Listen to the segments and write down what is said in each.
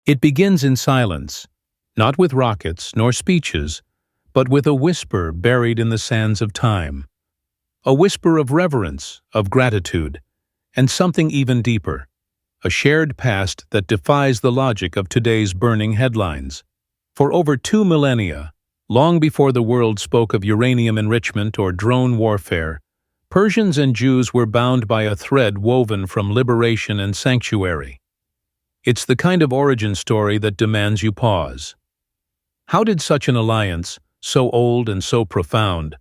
It begins in silence, not with rockets nor speeches, but with a whisper buried in the sands of time. A whisper of reverence, of gratitude, and something even deeper, a shared past that defies the logic of today's burning headlines. For over 2 millennia, long before the world spoke of uranium enrichment or drone warfare, Persians and Jews were bound by a thread woven from liberation and sanctuary. It's the kind of origin story that demands you pause. How did such an alliance, so old and so profound,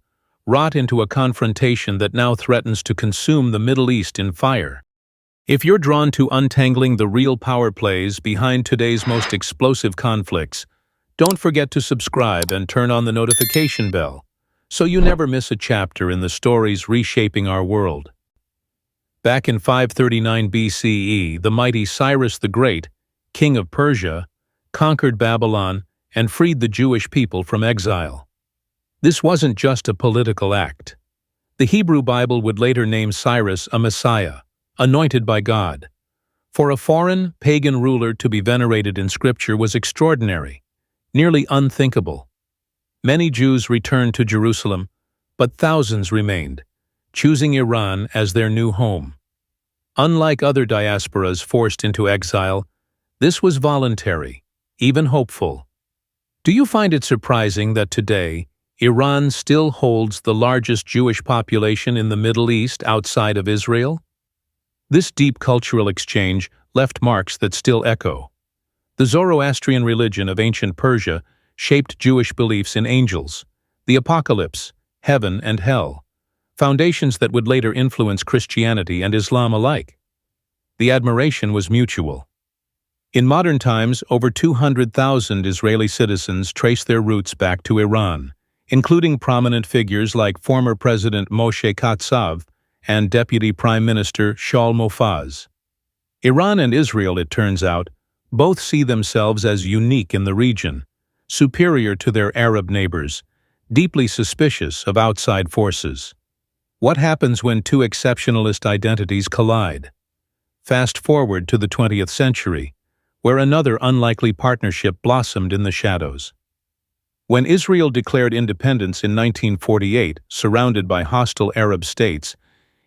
rot into a confrontation that now threatens to consume the Middle East in fire? If you're drawn to untangling the real power plays behind today's most explosive conflicts, don't forget to subscribe and turn on the notification bell, so you never miss a chapter in the stories reshaping our world. Back in 539 BCE, the mighty Cyrus the Great, king of Persia, conquered Babylon and freed the Jewish people from exile. This wasn't just a political act. The Hebrew Bible would later name Cyrus a Messiah, anointed by God. For a foreign, pagan ruler to be venerated in Scripture was extraordinary, nearly unthinkable. Many Jews returned to Jerusalem, but thousands remained, choosing Iran as their new home. Unlike other diasporas forced into exile, this was voluntary, even hopeful. Do you find it surprising that today, Iran still holds the largest Jewish population in the Middle East outside of Israel? This deep cultural exchange left marks that still echo. The Zoroastrian religion of ancient Persia shaped Jewish beliefs in angels, the apocalypse, heaven and hell, foundations that would later influence Christianity and Islam alike. The admiration was mutual. In modern times, over 200,000 Israeli citizens trace their roots back to Iran, including prominent figures like former President Moshe Katsav and Deputy Prime Minister Shaul Mofaz. Iran and Israel, it turns out, both see themselves as unique in the region, superior to their Arab neighbors, deeply suspicious of outside forces. What happens when two exceptionalist identities collide? Fast forward to the 20th century, where another unlikely partnership blossomed in the shadows. When Israel declared independence in 1948, surrounded by hostile Arab states,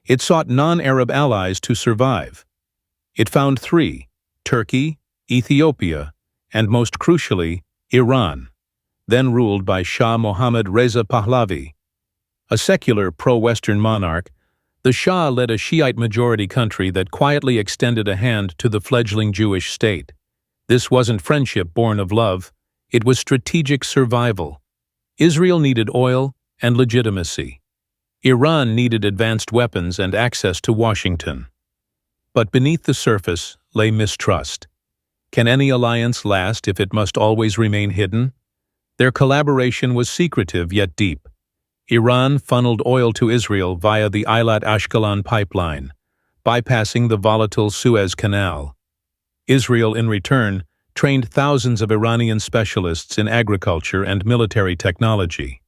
it sought non-Arab allies to survive. It found three: Turkey, Ethiopia, and most crucially, Iran, then ruled by Shah Mohammad Reza Pahlavi. A secular pro-Western monarch, the Shah led a Shiite-majority country that quietly extended a hand to the fledgling Jewish state. This wasn't friendship born of love, it was strategic survival. Israel needed oil and legitimacy. Iran needed advanced weapons and access to Washington. But beneath the surface lay mistrust. Can any alliance last if it must always remain hidden? Their collaboration was secretive yet deep. Iran funneled oil to Israel via the Eilat-Ashkelon pipeline, bypassing the volatile Suez Canal. Israel, in return, trained thousands of Iranian specialists in agriculture and military technology.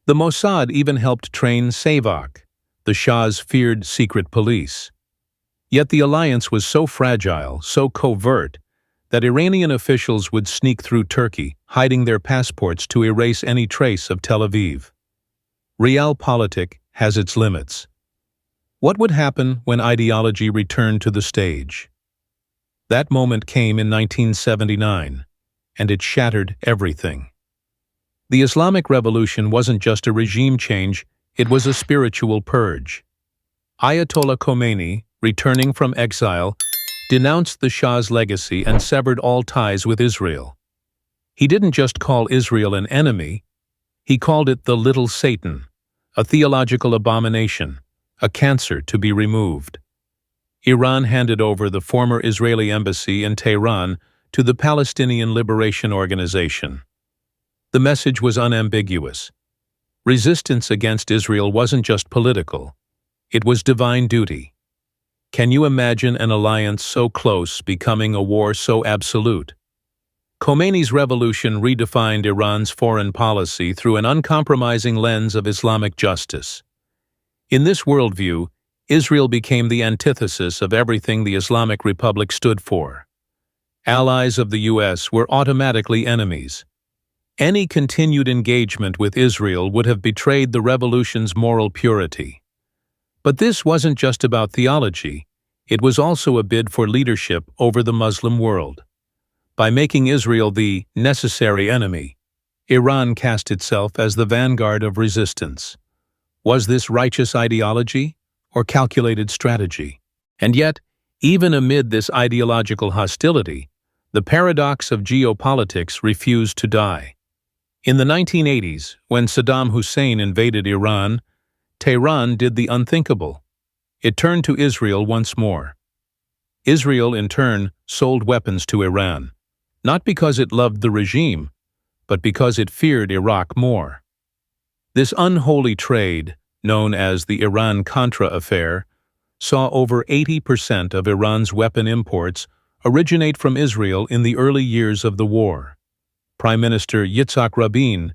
The Mossad even helped train Savak, the Shah's feared secret police. Yet the alliance was so fragile, so covert, that Iranian officials would sneak through Turkey, hiding their passports to erase any trace of Tel Aviv. Realpolitik has its limits. What would happen when ideology returned to the stage? That moment came in 1979, and it shattered everything. The Islamic Revolution wasn't just a regime change, it was a spiritual purge. Ayatollah Khomeini, returning from exile, denounced the Shah's legacy and severed all ties with Israel. He didn't just call Israel an enemy, he called it the Little Satan, a theological abomination, a cancer to be removed. Iran handed over the former Israeli embassy in Tehran to the Palestinian Liberation Organization. The message was unambiguous. Resistance against Israel wasn't just political, it was divine duty. Can you imagine an alliance so close becoming a war so absolute? Khomeini's revolution redefined Iran's foreign policy through an uncompromising lens of Islamic justice. In this worldview, Israel became the antithesis of everything the Islamic Republic stood for. Allies of the U.S. were automatically enemies. Any continued engagement with Israel would have betrayed the revolution's moral purity. But this wasn't just about theology. It was also a bid for leadership over the Muslim world. By making Israel the necessary enemy, Iran cast itself as the vanguard of resistance. Was this righteous ideology or calculated strategy? And yet, even amid this ideological hostility, the paradox of geopolitics refused to die. In the 1980s, when Saddam Hussein invaded Iran, Tehran did the unthinkable. It turned to Israel once more. Israel, in turn, sold weapons to Iran, not because it loved the regime, but because it feared Iraq more. This unholy trade, known as the Iran-Contra affair, saw over 80% of Iran's weapon imports originate from Israel in the early years of the war. Prime Minister Yitzhak Rabin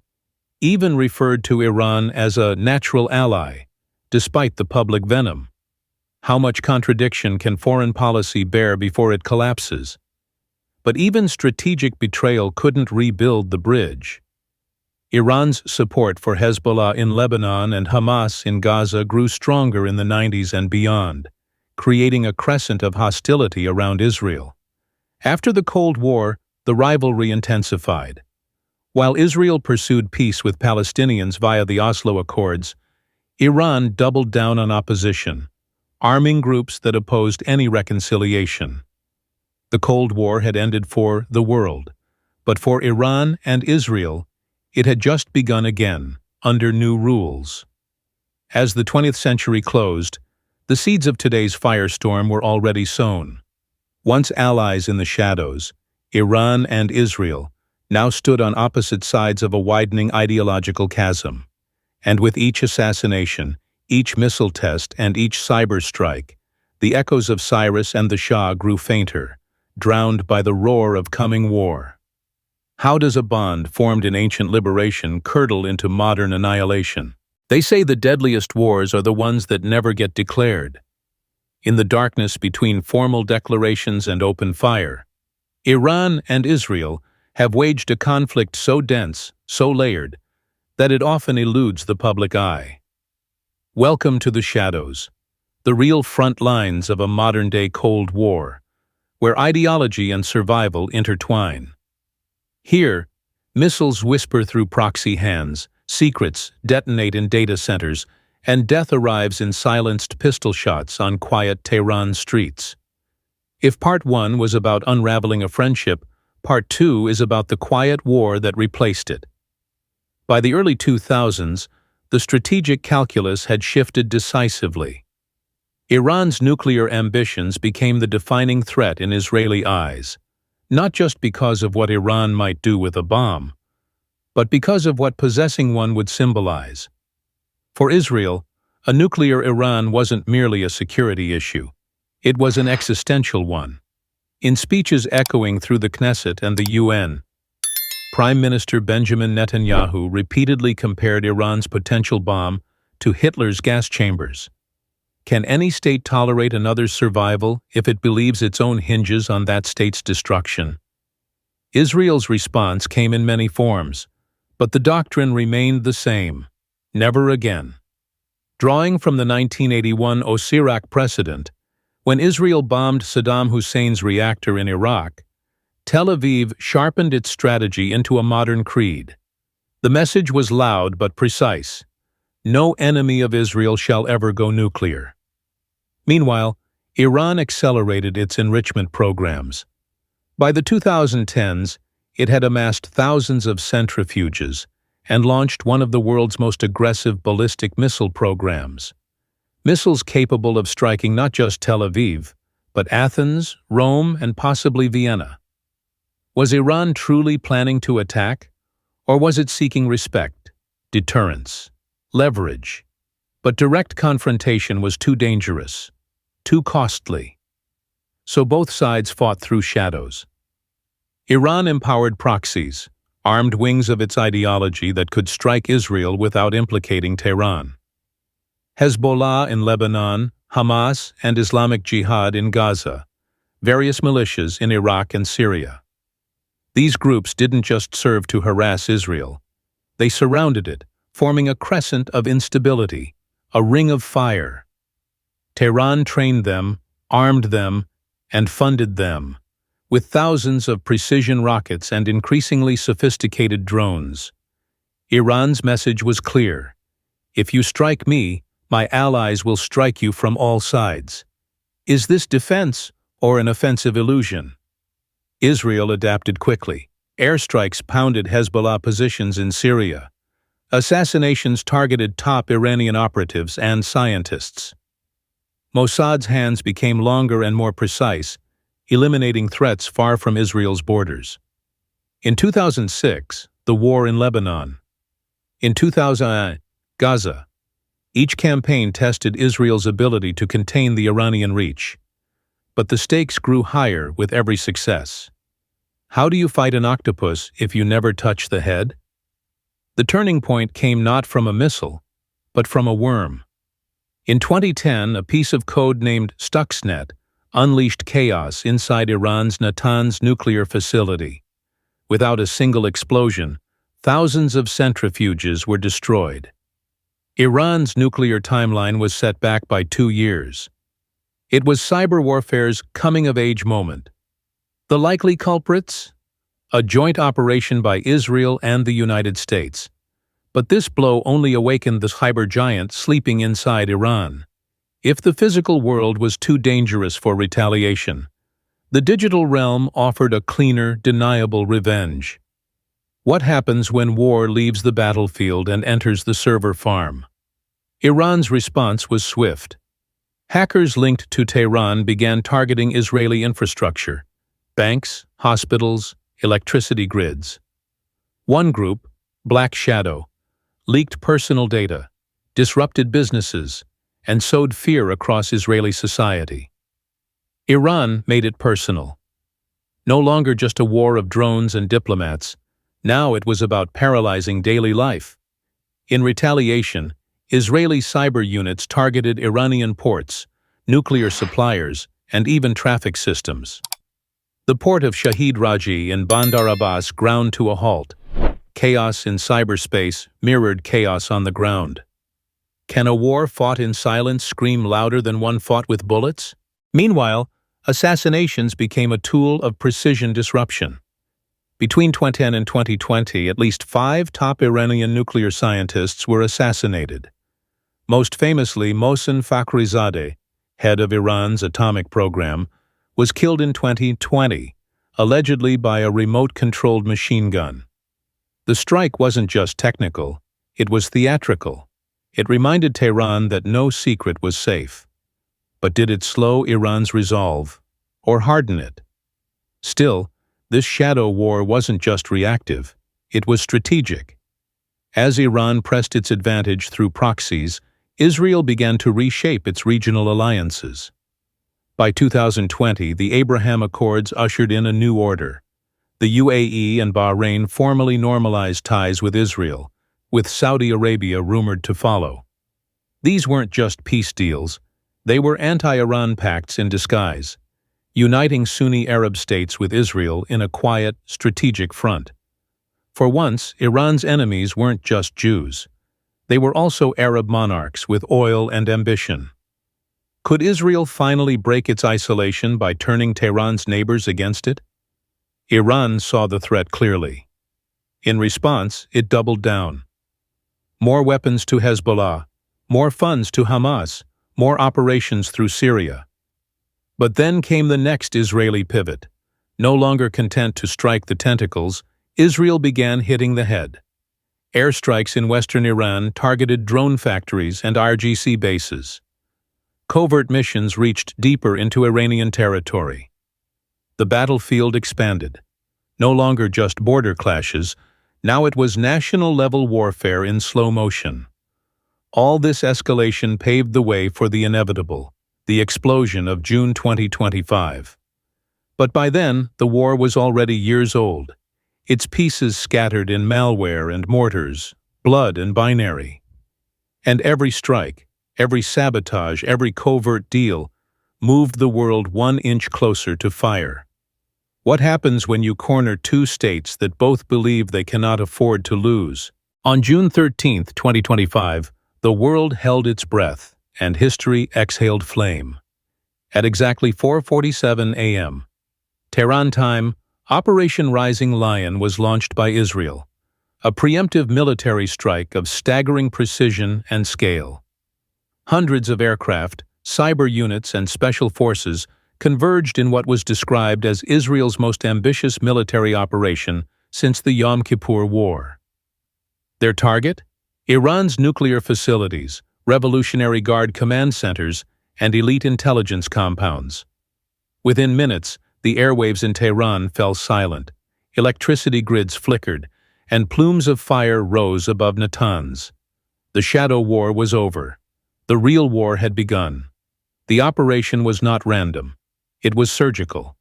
even referred to Iran as a natural ally, despite the public venom. How much contradiction can foreign policy bear before it collapses? But even strategic betrayal couldn't rebuild the bridge. Iran's support for Hezbollah in Lebanon and Hamas in Gaza grew stronger in the 90s and beyond, creating a crescent of hostility around Israel. After the Cold War, the rivalry intensified. While Israel pursued peace with Palestinians via the Oslo Accords, Iran doubled down on opposition, arming groups that opposed any reconciliation. The Cold War had ended for the world, but for Iran and Israel, it had just begun again, under new rules. As the 20th century closed, the seeds of today's firestorm were already sown. Once allies in the shadows, Iran and Israel now stood on opposite sides of a widening ideological chasm. And with each assassination, each missile test, and each cyber strike, the echoes of Cyrus and the Shah grew fainter, drowned by the roar of coming war. How does a bond formed in ancient liberation curdle into modern annihilation? They say the deadliest wars are the ones that never get declared. In the darkness between formal declarations and open fire, Iran and Israel have waged a conflict so dense, so layered, that it often eludes the public eye. Welcome to the shadows, the real front lines of a modern-day Cold War, where ideology and survival intertwine. Here, missiles whisper through proxy hands, secrets detonate in data centers, and death arrives in silenced pistol shots on quiet Tehran streets. If Part 1 was about unraveling a friendship, Part 2 is about the quiet war that replaced it. By the early 2000s, the strategic calculus had shifted decisively. Iran's nuclear ambitions became the defining threat in Israeli eyes, not just because of what Iran might do with a bomb, but because of what possessing one would symbolize. For Israel, a nuclear Iran wasn't merely a security issue. It was an existential one. In speeches echoing through the Knesset and the UN, Prime Minister Benjamin Netanyahu repeatedly compared Iran's potential bomb to Hitler's gas chambers. Can any state tolerate another's survival if it believes its own hinges on that state's destruction? Israel's response came in many forms, but the doctrine remained the same: never again. Drawing from the 1981 Osirak precedent, when Israel bombed Saddam Hussein's reactor in Iraq, Tel Aviv sharpened its strategy into a modern creed. The message was loud but precise: no enemy of Israel shall ever go nuclear. Meanwhile, Iran accelerated its enrichment programs. By the 2010s, it had amassed thousands of centrifuges and launched one of the world's most aggressive ballistic missile programs. Missiles capable of striking not just Tel Aviv, but Athens, Rome, and possibly Vienna. Was Iran truly planning to attack, or was it seeking respect, deterrence, leverage? But direct confrontation was too dangerous, too costly. So both sides fought through shadows. Iran empowered proxies, armed wings of its ideology that could strike Israel without implicating Tehran. Hezbollah in Lebanon, Hamas, and Islamic Jihad in Gaza various militias in Iraq and Syria. These groups didn't just serve to harass Israel. They surrounded it, forming a crescent of instability, a ring of fire. Tehran trained them, armed them, and funded them, with thousands of precision rockets and increasingly sophisticated drones. Iran's message was clear: if you strike me, my allies will strike you from all sides. Is this defense or an offensive illusion? Israel adapted quickly. Airstrikes pounded Hezbollah positions in Syria. Assassinations targeted top Iranian operatives and scientists. Mossad's hands became longer and more precise, eliminating threats far from Israel's borders. In 2006, the war in Lebanon. In 2000, Gaza. Each campaign tested Israel's ability to contain the Iranian reach. But the stakes grew higher with every success. How do you fight an octopus if you never touch the head? The turning point came not from a missile, but from a worm. In 2010, a piece of code named Stuxnet unleashed chaos inside Iran's Natanz nuclear facility. Without a single explosion, thousands of centrifuges were destroyed. Iran's nuclear timeline was set back by 2 years. It was cyber warfare's coming-of-age moment. The likely culprits? A joint operation by Israel and the United States. But this blow only awakened the cyber giant sleeping inside Iran. If the physical world was too dangerous for retaliation, the digital realm offered a cleaner, deniable revenge. What happens when war leaves the battlefield and enters the server farm? Iran's response was swift. Hackers linked to Tehran began targeting Israeli infrastructure, banks, hospitals, electricity grids. One group, Black Shadow, leaked personal data, disrupted businesses, and sowed fear across Israeli society. Iran made it personal. No longer just a war of drones and diplomats, now it was about paralyzing daily life. In retaliation, Israeli cyber units targeted Iranian ports, nuclear suppliers, and even traffic systems. The port of Shahid Raji in Bandar Abbas ground to a halt. Chaos in cyberspace mirrored chaos on the ground. Can a war fought in silence scream louder than one fought with bullets? Meanwhile, assassinations became a tool of precision disruption. Between 2010 and 2020, at least 5 top Iranian nuclear scientists were assassinated. Most famously, Mohsen Fakhrizadeh, head of Iran's atomic program, was killed in 2020, allegedly by a remote-controlled machine gun. The strike wasn't just technical, it was theatrical. It reminded Tehran that no secret was safe. But did it slow Iran's resolve, or harden it? Still, this shadow war wasn't just reactive, it was strategic. As Iran pressed its advantage through proxies, Israel began to reshape its regional alliances. By 2020, the Abraham Accords ushered in a new order. The UAE and Bahrain formally normalized ties with Israel, with Saudi Arabia rumored to follow. These weren't just peace deals, they were anti-Iran pacts in disguise, uniting Sunni Arab states with Israel in a quiet, strategic front. For once, Iran's enemies weren't just Jews. They were also Arab monarchs with oil and ambition. Could Israel finally break its isolation by turning Tehran's neighbors against it? Iran saw the threat clearly. In response, it doubled down. More weapons to Hezbollah, more funds to Hamas, more operations through Syria. But then came the next Israeli pivot. No longer content to strike the tentacles, Israel began hitting the head. Airstrikes in western Iran targeted drone factories and RGC bases. Covert missions reached deeper into Iranian territory. The battlefield expanded. No longer just border clashes, now it was national-level warfare in slow motion. All this escalation paved the way for the inevitable, the explosion of June 2025. But by then, the war was already years old, its pieces scattered in malware and mortars, blood and binary. And every strike, every sabotage, every covert deal moved the world 1 inch closer to fire. What happens when you corner two states that both believe they cannot afford to lose? On June 13, 2025, the world held its breath, and history exhaled flame. At exactly 4:47 a.m. Tehran time, OperationRisingLion was launched by Israel, a preemptive military strike of staggering precision and scale. Hundreds of aircraft, cyber units, and special forces converged in what was described as Israel's most ambitious military operation since the Yom Kippur War. Their target? Iran's nuclear facilities, Revolutionary Guard command centers, and elite intelligence compounds. Within minutes, the airwaves in Tehran fell silent, electricity grids flickered, and plumes of fire rose above Natanz. The shadow war was over. The real war had begun. The operation was not random. It was surgical.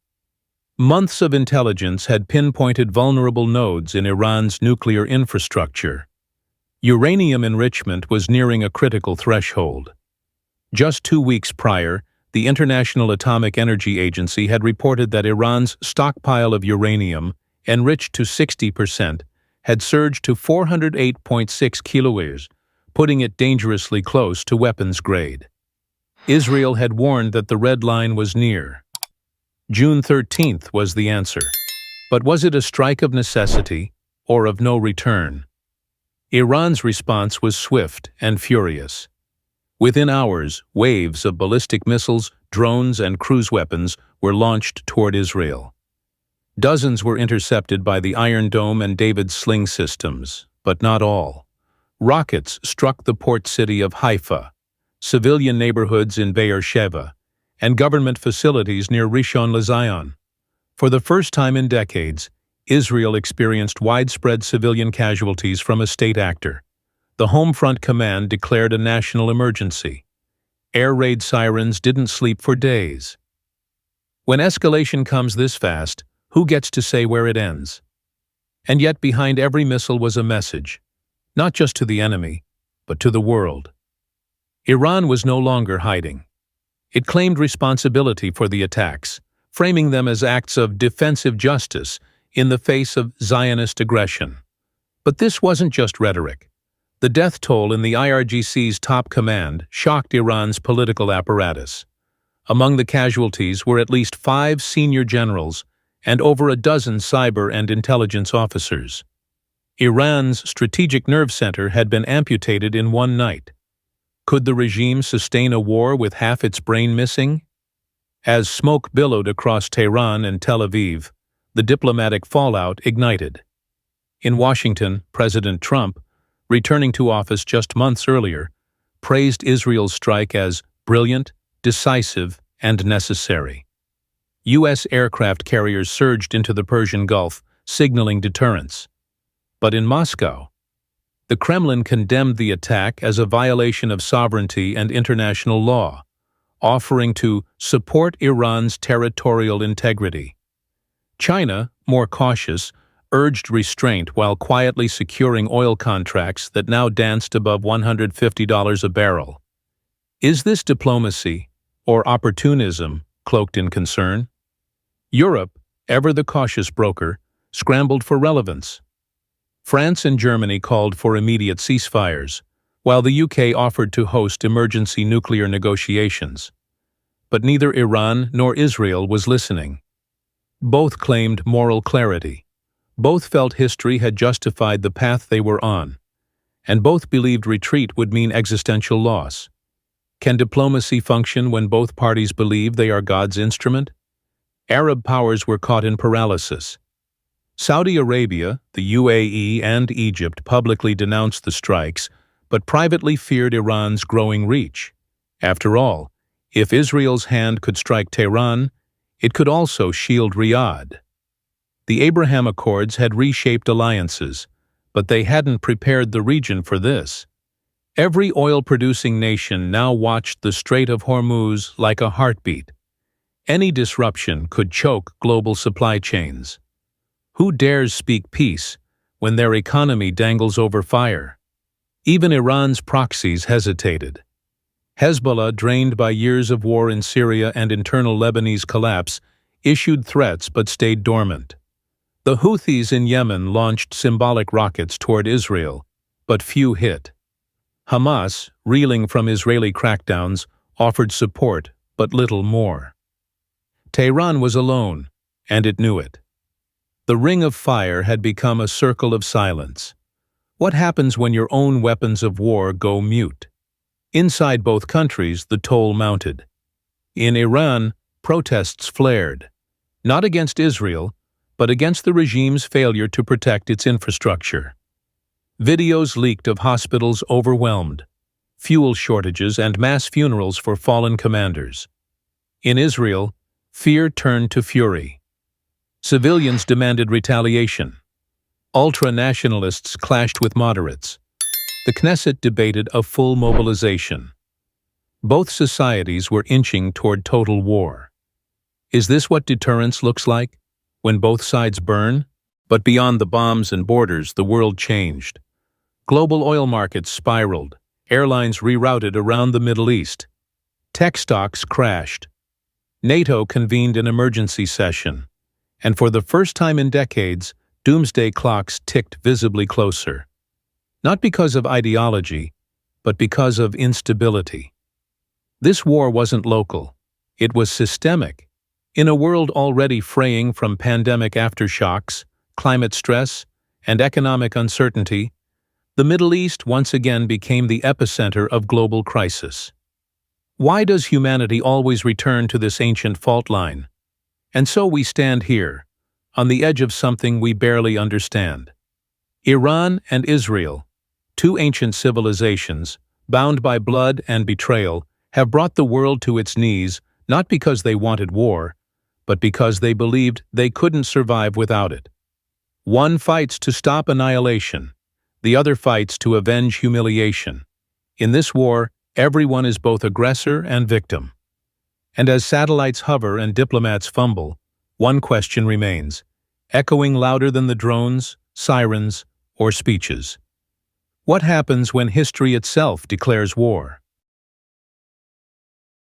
Months of intelligence had pinpointed vulnerable nodes in Iran's nuclear infrastructure. Uranium enrichment was nearing a critical threshold. Just 2 weeks prior, the International Atomic Energy Agency had reported that Iran's stockpile of uranium, enriched to 60%, had surged to 408.6 kilometers, putting it dangerously close to weapons grade. Israel had warned that the red line was near. June 13th was the answer. But was it a strike of necessity or of no return? Iran's response was swift and furious. Within hours, waves of ballistic missiles, drones, and cruise weapons were launched toward Israel. Dozens were intercepted by the Iron Dome and David's Sling systems, but not all. Rockets struck the port city of Haifa, civilian neighborhoods in Beersheba, and government facilities near Rishon LeZion. For the first time in decades, Israel experienced widespread civilian casualties from a state actor. The Homefront Command declared a national emergency. Air raid sirens didn't sleep for days. When escalation comes this fast, who gets to say where it ends? And yet behind every missile was a message, not just to the enemy, but to the world. Iran was no longer hiding. It claimed responsibility for the attacks, framing them as acts of defensive justice in the face of Zionist aggression. But this wasn't just rhetoric. The death toll in the IRGC's top command shocked Iran's political apparatus. Among the casualties were at least 5 senior generals and over a dozen cyber and intelligence officers. Iran's strategic nerve center had been amputated in one night. Could the regime sustain a war with half its brain missing? As smoke billowed across Tehran and Tel Aviv, the diplomatic fallout ignited. In Washington, President Trump, returning to office just months earlier, praised Israel's strike as brilliant, decisive, and necessary. U.S. aircraft carriers surged into the Persian Gulf, signaling deterrence. But in Moscow, the Kremlin condemned the attack as a violation of sovereignty and international law, offering to support Iran's territorial integrity. China, more cautious, urged restraint while quietly securing oil contracts that now danced above $150 a barrel. Is this diplomacy or opportunism cloaked in concern? Europe, ever the cautious broker, scrambled for relevance. France and Germany called for immediate ceasefires, while the UK offered to host emergency nuclear negotiations. But neither Iran nor Israel was listening. Both claimed moral clarity. Both felt history had justified the path they were on, and both believed retreat would mean existential loss. Can diplomacy function when both parties believe they are God's instrument? Arab powers were caught in paralysis. Saudi Arabia, the UAE, and Egypt publicly denounced the strikes, but privately feared Iran's growing reach. After all, if Israel's hand could strike Tehran, it could also shield Riyadh. The Abraham Accords had reshaped alliances, but they hadn't prepared the region for this. Every oil-producing nation now watched the Strait of Hormuz like a heartbeat. Any disruption could choke global supply chains. Who dares speak peace when their economy dangles over fire? Even Iran's proxies hesitated. Hezbollah, drained by years of war in Syria and internal Lebanese collapse, issued threats but stayed dormant. The Houthis in Yemen launched symbolic rockets toward Israel, but few hit. Hamas, reeling from Israeli crackdowns, offered support but little more. Tehran was alone, and it knew it. The ring of fire had become a circle of silence. What happens when your own weapons of war go mute? Inside both countries, the toll mounted. In Iran, protests flared, not against Israel, but against the regime's failure to protect its infrastructure. Videos leaked of hospitals overwhelmed, fuel shortages, and mass funerals for fallen commanders. In Israel, fear turned to fury. Civilians demanded retaliation. Ultra-nationalists clashed with moderates. The Knesset debated a full mobilization. Both societies were inching toward total war. Is this what deterrence looks like? When both sides burn? But beyond the bombs and borders, the world changed. Global oil markets spiraled. Airlines rerouted around the Middle East. Tech stocks crashed. NATO convened an emergency session. And for the first time in decades, doomsday clocks ticked visibly closer. Not because of ideology, but because of instability. This war wasn't local. It was systemic. In a world already fraying from pandemic aftershocks, climate stress, and economic uncertainty, the Middle East once again became the epicenter of global crisis. Why does humanity always return to this ancient fault line? And so we stand here, on the edge of something we barely understand. Iran and Israel, two ancient civilizations, bound by blood and betrayal, have brought the world to its knees not because they wanted war, but because they believed they couldn't survive without it. One fights to stop annihilation, the other fights to avenge humiliation. In this war, everyone is both aggressor and victim. And as satellites hover and diplomats fumble, one question remains, echoing louder than the drones, sirens, or speeches. What happens when history itself declares war?